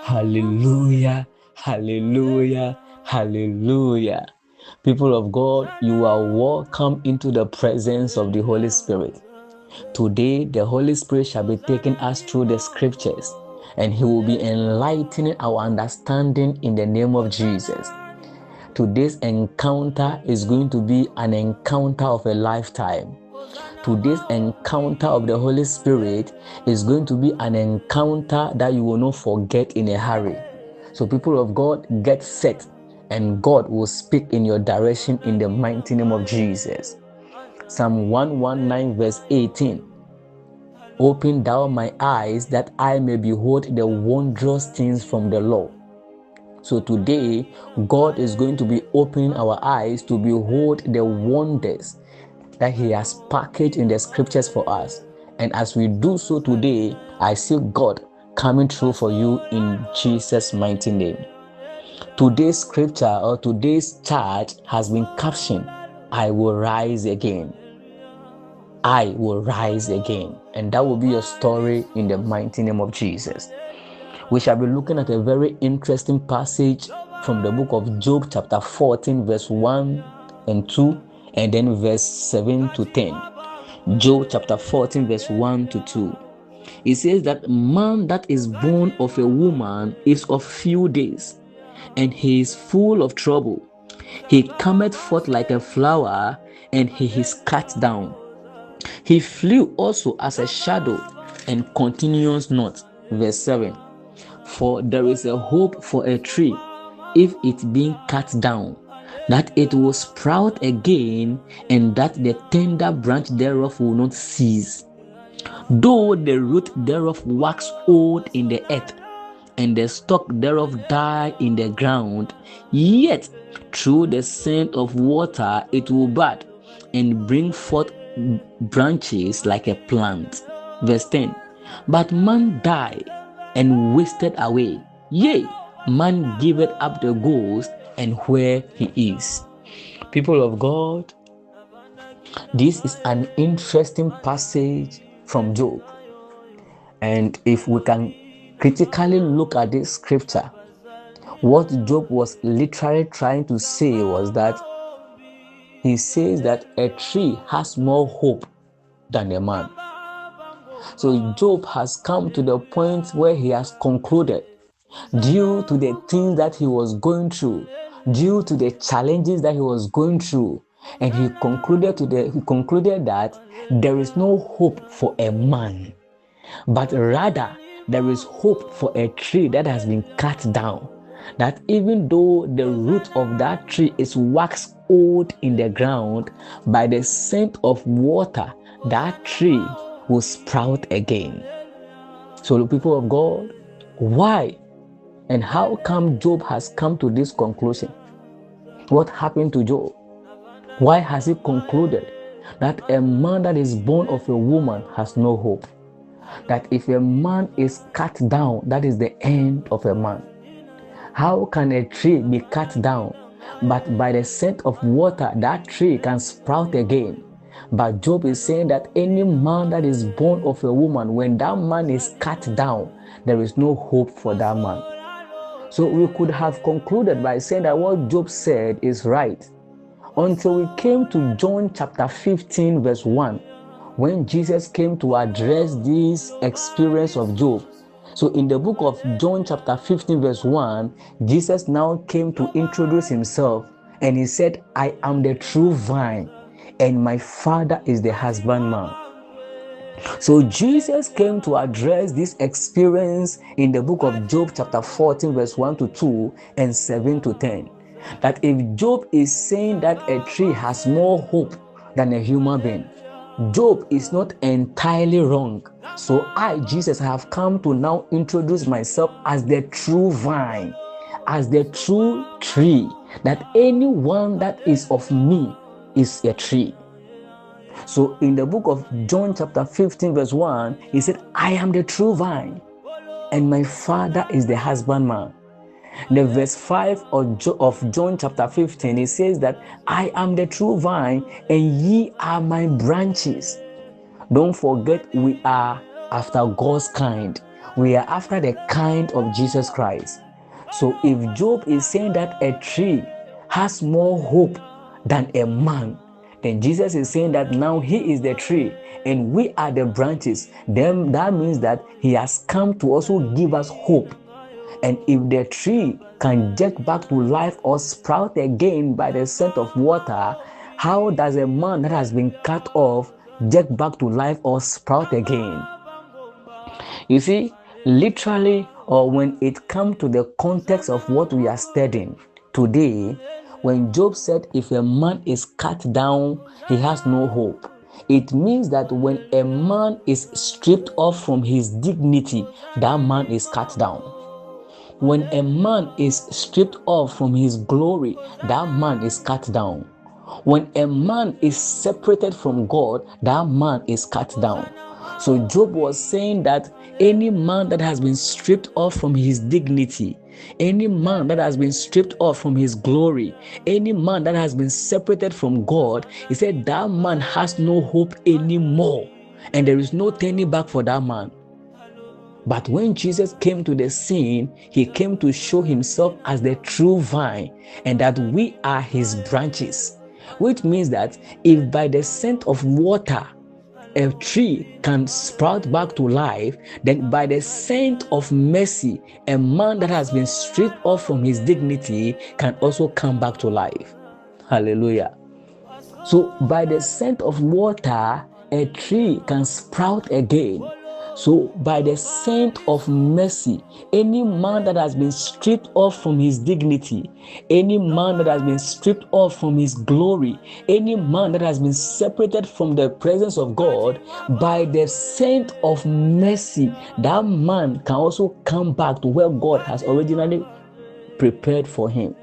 Hallelujah, hallelujah, hallelujah. People of God, you are welcome into the presence of the Holy Spirit. Today, the Holy Spirit shall be taking us through the scriptures, and He will be enlightening our understanding in the name of Jesus. Today's encounter is going to be an encounter of a lifetime. Today's encounter of the Holy Spirit is going to be an encounter that you will not forget in a hurry. So people of God, get set, and God will speak in your direction in the mighty name of Jesus. Psalm 119 verse 18. Open thou my eyes that I may behold the wondrous things from the Lord. So today, God is going to be opening our eyes to behold the wonders that He has packaged in the scriptures for us. And as we do so today, I see God coming through for you in Jesus' mighty name. Today's scripture or today's charge has been captioned, I will rise again. I will rise again. And that will be your story in the mighty name of Jesus. We shall be looking at a very interesting passage from the book of Job chapter 14 verse 1 and 2 and then verse 7 to 10. Job chapter 14 verse 1 to 2. It says that man that is born of a woman is of few days, and he is full of trouble. He cometh forth like a flower, and he is cut down. He flew also as a shadow, and continues not. Verse 7. For there is a hope for a tree, if it being cut down, that it will sprout again, and that the tender branch thereof will not cease. Though the root thereof wax old in the earth, and the stalk thereof die in the ground, yet through the scent of water it will bud, and bring forth branches like a plant. Verse 10. But man died and wasted away. Yea, man giveth up the ghost, and where he is. People of God, this is an interesting passage from Job. And if we can critically look at this scripture, what Job was literally trying to say was that he says that a tree has more hope than a man. So Job has come to the point where he has concluded, due to the things that he was going through, due to the challenges that he was going through, and he concluded that there is no hope for a man, but rather there is hope for a tree that has been cut down. That even though the root of that tree is waxed old in the ground, by the scent of water, that tree will sprout again. So the people of God, why and how come Job has come to this conclusion? What happened to Job? Why has he concluded that a man that is born of a woman has no hope? That if a man is cut down, that is the end of a man. How can a tree be cut down, but by the scent of water, that tree can sprout again? But Job is saying that any man that is born of a woman, when that man is cut down, there is no hope for that man. So we could have concluded by saying that what Job said is right, until we came to John chapter 15 verse 1, when Jesus came to address this experience of Job. So in the book of John chapter 15 verse 1, Jesus now came to introduce himself, and he said, I am the true vine, and my Father is the husbandman. So Jesus came to address this experience in the book of Job chapter 14 verse 1 to 2 and 7 to 10. That if Job is saying that a tree has more hope than a human being, Job is not entirely wrong. So I, Jesus, have come to now introduce myself as the true vine, as the true tree, that anyone that is of me is a tree. So in the book of John chapter 15 verse 1, he said, I am the true vine, and my Father is the husbandman. The verse 5 of John chapter 15, it says that I am the true vine, and ye are my branches. Don't forget, we are after God's kind. We are after the kind of Jesus Christ. So if Job is saying that a tree has more hope than a man, then Jesus is saying that now he is the tree and we are the branches. Then that means that he has come to also give us hope. And if the tree can get back to life or sprout again by the scent of water, how does a man that has been cut off get back to life or sprout again? You see, literally, or when it comes to the context of what we are studying today, when Job said, if a man is cut down, he has no hope. It means that when a man is stripped off from his dignity, that man is cut down. When a man is stripped off from his glory, that man is cut down. When a man is separated from God, that man is cut down. So Job was saying that any man that has been stripped off from his dignity, any man that has been stripped off from his glory, any man that has been separated from God, he said that man has no hope anymore. And there is no turning back for that man. But when Jesus came to the scene, he came to show himself as the true vine and that we are his branches, which means that if by the scent of water a tree can sprout back to life, then by the scent of mercy, a man that has been stripped off from his dignity can also come back to life. Hallelujah. So by the scent of water, a tree can sprout again. So by the scent of mercy, any man that has been stripped off from his dignity, any man that has been stripped off from his glory, any man that has been separated from the presence of God, by the scent of mercy, that man can also come back to where God has originally prepared for him.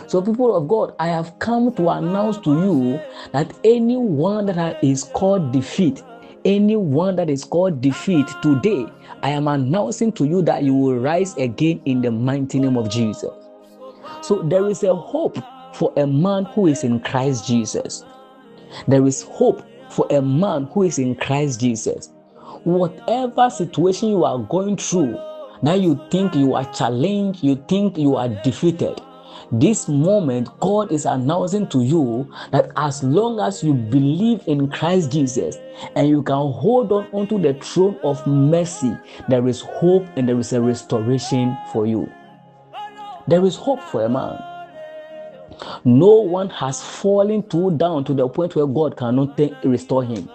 So people of God, I have come to announce to you that anyone that is called defeat, anyone that is called defeat today, I am announcing to you that you will rise again in the mighty name of Jesus. So there is a hope for a man who is in Christ Jesus. There is hope for a man who is in Christ Jesus. Whatever situation you are going through, now you think you are challenged, you think you are defeated, this moment, God is announcing to you that as long as you believe in Christ Jesus and you can hold on onto the throne of mercy, there is hope and there is a restoration for you. There is hope for a man. No one has fallen too down to the point where God cannot restore him.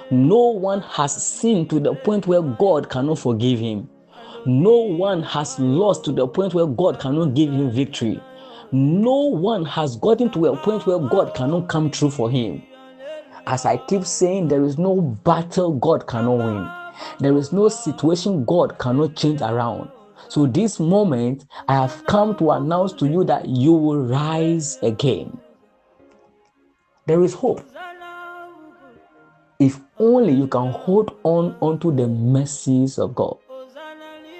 No one has sinned to the point where God cannot forgive him. No one has lost to the point where God cannot give him victory. No one has gotten to a point where God cannot come through for him. As I keep saying, there is no battle God cannot win. There is no situation God cannot change around. So this moment, I have come to announce to you that you will rise again. There is hope. If only you can hold on onto the mercies of God.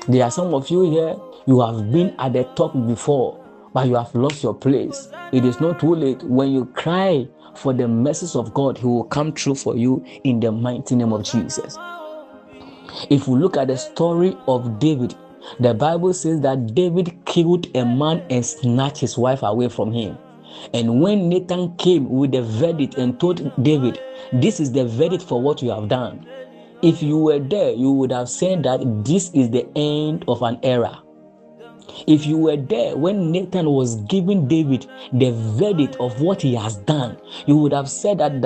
There are some of you here, you have been at the top before, but you have lost your place. It is not too late. When you cry for the mercies of God, He will come true for you in the mighty name of Jesus. If we look at the story of David, the Bible says that David killed a man and snatched his wife away from him. And when Nathan came with the verdict and told David, this is the verdict for what you have done, if you were there, you would have said that this is the end of an era. If you were there when Nathan was giving David the verdict of what he has done, you would have said that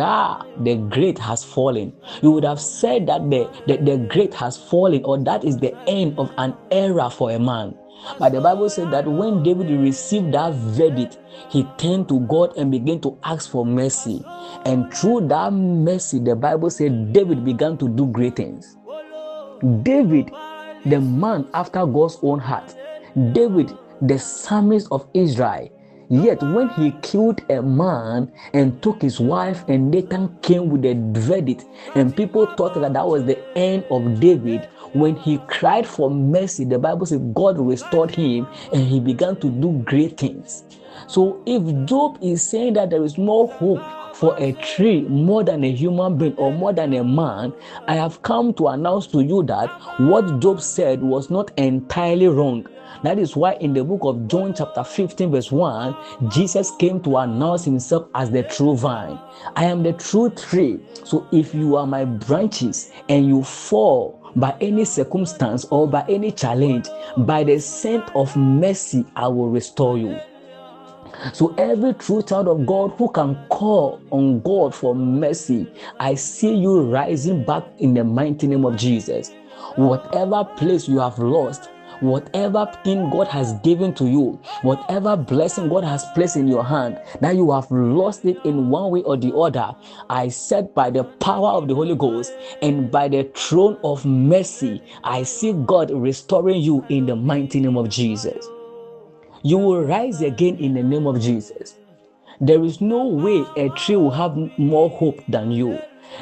the great has fallen. You would have said that the great has fallen, or that is the end of an era for a man. But the Bible said that when David received that verdict, he turned to God and began to ask for mercy. And through that mercy, the Bible said David began to do great things. David, the man after God's own heart. David, the psalmist of Israel. Yet when he killed a man and took his wife, and Nathan came with the verdict, and people thought that that was the end of David, when he cried for mercy, the Bible says God restored him and he began to do great things. So if Job is saying that there is no hope for a tree more than a human being or more than a man, I have come to announce to you that what Job said was not entirely wrong. That is why in the book of John chapter 15 verse 1, Jesus came to announce himself as the true vine. I am the true tree. So if you are my branches and you fall by any circumstance or by any challenge, by the scent of mercy, I will restore you. So every true child of God who can call on God for mercy, I see you rising back in the mighty name of Jesus. Whatever place you have lost, whatever thing God has given to you, whatever blessing God has placed in your hand, that you have lost it in one way or the other, I said by the power of the Holy Ghost and by the throne of mercy, I see God restoring you in the mighty name of Jesus. You will rise again in the name of Jesus. There is no way a tree will have more hope than you.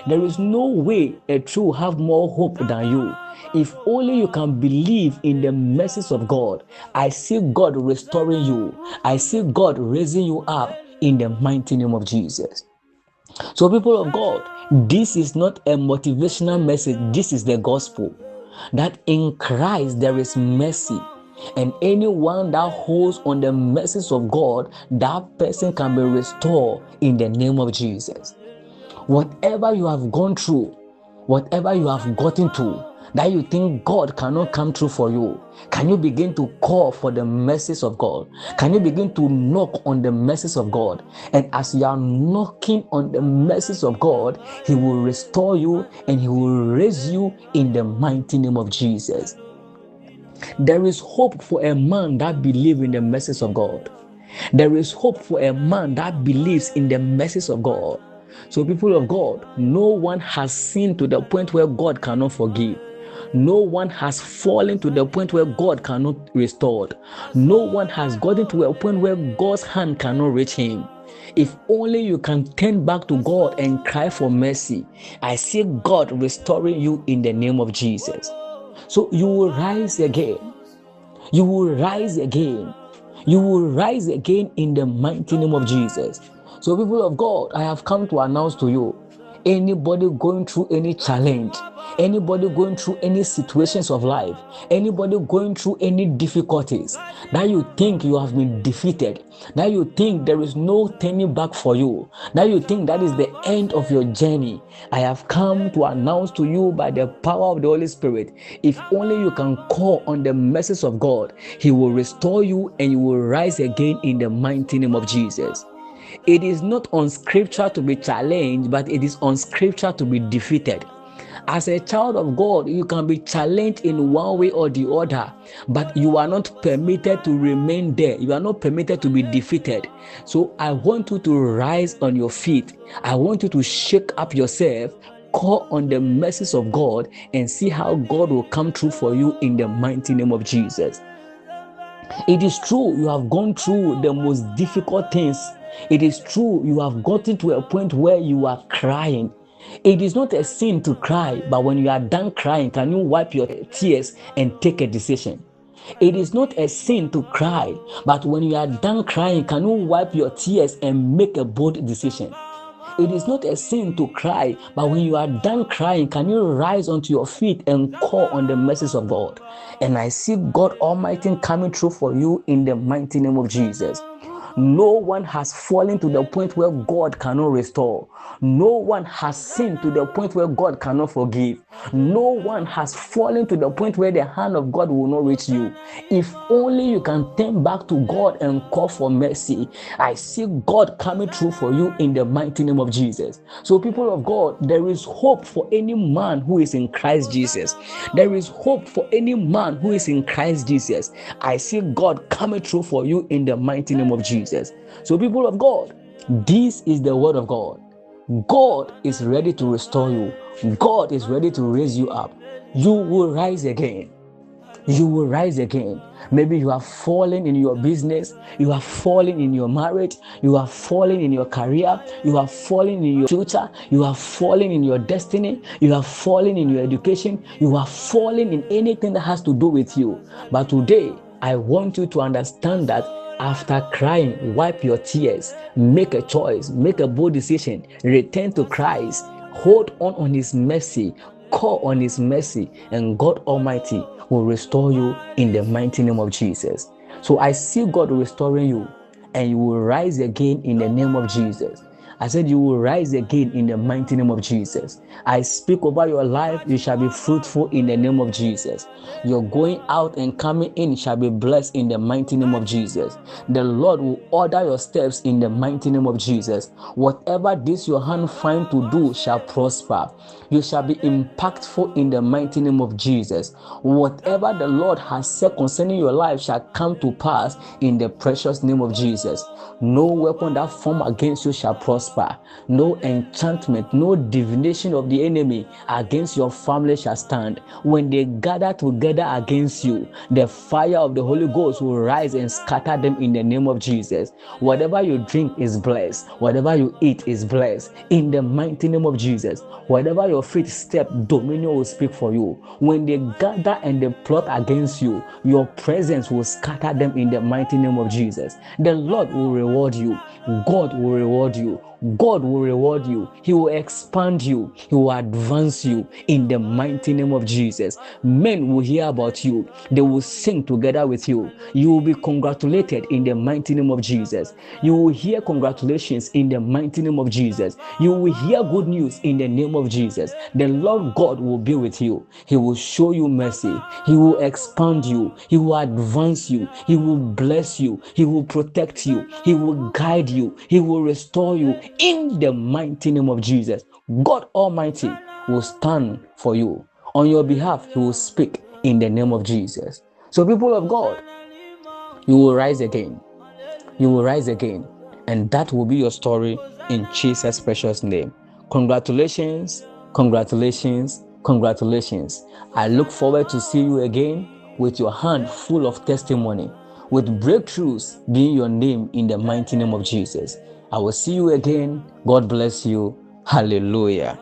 There is no way a tree will have more hope than you. If only you can believe in the mercies of God, I see God restoring you. I see God raising you up in the mighty name of Jesus. So people of God, this is not a motivational message. This is the gospel. That in Christ there is mercy. And anyone that holds on the mercies of God, that person can be restored in the name of Jesus. Whatever you have gone through, whatever you have gotten to, that you think God cannot come through for you, can you begin to call for the mercies of God? Can you begin to knock on the mercies of God? And as you are knocking on the mercies of God, He will restore you and He will raise you in the mighty name of Jesus. There is hope for a man that believes in the mercies of God. There is hope for a man that believes in the mercies of God. So people of God, no one has sinned to the point where God cannot forgive. No one has fallen to the point where God cannot restore. No one has gotten to a point where God's hand cannot reach him. If only you can turn back to God and cry for mercy, I see God restoring you in the name of Jesus. So you will rise again. You will rise again. You will rise again in the mighty name of Jesus. So people of God, I have come to announce to you, anybody going through any challenge, anybody going through any situations of life, anybody going through any difficulties, that you think you have been defeated, that you think there is no turning back for you, that you think that is the end of your journey, I have come to announce to you by the power of the Holy Spirit, if only you can call on the mercies of God, He will restore you and you will rise again in the mighty name of Jesus. It is not on scripture to be challenged, but it is on scripture to be defeated. As a child of God, you can be challenged in one way or the other, but you are not permitted to remain there. You are not permitted to be defeated. So I want you to rise on your feet. I want you to shake up yourself, call on the mercies of God, and see how God will come through for you in the mighty name of Jesus. It is true you have gone through the most difficult things. It is true you have gotten to a point where you are crying. It is not a sin to cry, but when you are done crying, can you wipe your tears and take a decision? It is not a sin to cry, but when you are done crying, can you wipe your tears and make a bold decision? It is not a sin to cry, but when you are done crying, can you rise onto your feet and call on the mercies of God? And I see God Almighty coming through for you in the mighty name of Jesus. No one has fallen to the point where God cannot restore. No one has sinned to the point where God cannot forgive. No one has fallen to the point where the hand of God will not reach you. If only you can turn back to God and call for mercy, I see God coming through for you in the mighty name of Jesus. So people of God, there is hope for any man who is in Christ Jesus. There is hope for any man who is in Christ Jesus. I see God coming through for you in the mighty name of Jesus. So people of God, this is the word of God. God is ready to restore you. God is ready to raise you up. You will rise again. You will rise again. Maybe you have fallen in your business, you have fallen in your marriage, you have fallen in your career, you have fallen in your future, you have fallen in your destiny, you have fallen in your education, you have fallen in anything that has to do with you. But today, I want you to understand that After crying, wipe your tears, make a choice, make a bold decision, return to Christ, hold on His mercy, call on His mercy, and God Almighty will restore you in the mighty name of Jesus. So I see God restoring you, and you will rise again in the name of Jesus. I said you will rise again in the mighty name of Jesus. I speak over your life, you shall be fruitful in the name of Jesus. Your going out and coming in shall be blessed in the mighty name of Jesus. The Lord will order your steps in the mighty name of Jesus. Whatever this your hand find to do shall prosper. You shall be impactful in the mighty name of Jesus. Whatever the Lord has said concerning your life shall come to pass in the precious name of Jesus. No weapon that form against you shall prosper. No enchantment, no divination of the enemy against your family shall stand. When they gather together against you, the fire of the Holy Ghost will rise and scatter them in the name of Jesus. Whatever you drink is blessed. Whatever you eat is blessed. In the mighty name of Jesus. Whatever your feet step, dominion will speak for you. When they gather and they plot against you, your presence will scatter them in the mighty name of Jesus. The Lord will reward you. God will reward you. God will reward you. He will expand you. He will advance you in the mighty name of Jesus. Men will hear about you. They will sing together with you. You will be congratulated in the mighty name of Jesus. You will hear congratulations in the mighty name of Jesus. You will hear good news in the name of Jesus. The Lord God will be with you. He will show you mercy. He will expand you. He will advance you. He will bless you. He will protect you. He will guide you. He will restore you in the mighty name of Jesus. God Almighty will stand for you. On your behalf, He will speak in the name of Jesus. So, people of God, you will rise again. You will rise again. And that will be your story in Jesus' precious name. Congratulations, congratulations, congratulations. I look forward to see you again with your hand full of testimony, with breakthroughs being your name in the mighty name of Jesus. I will see you again. God bless you. Hallelujah.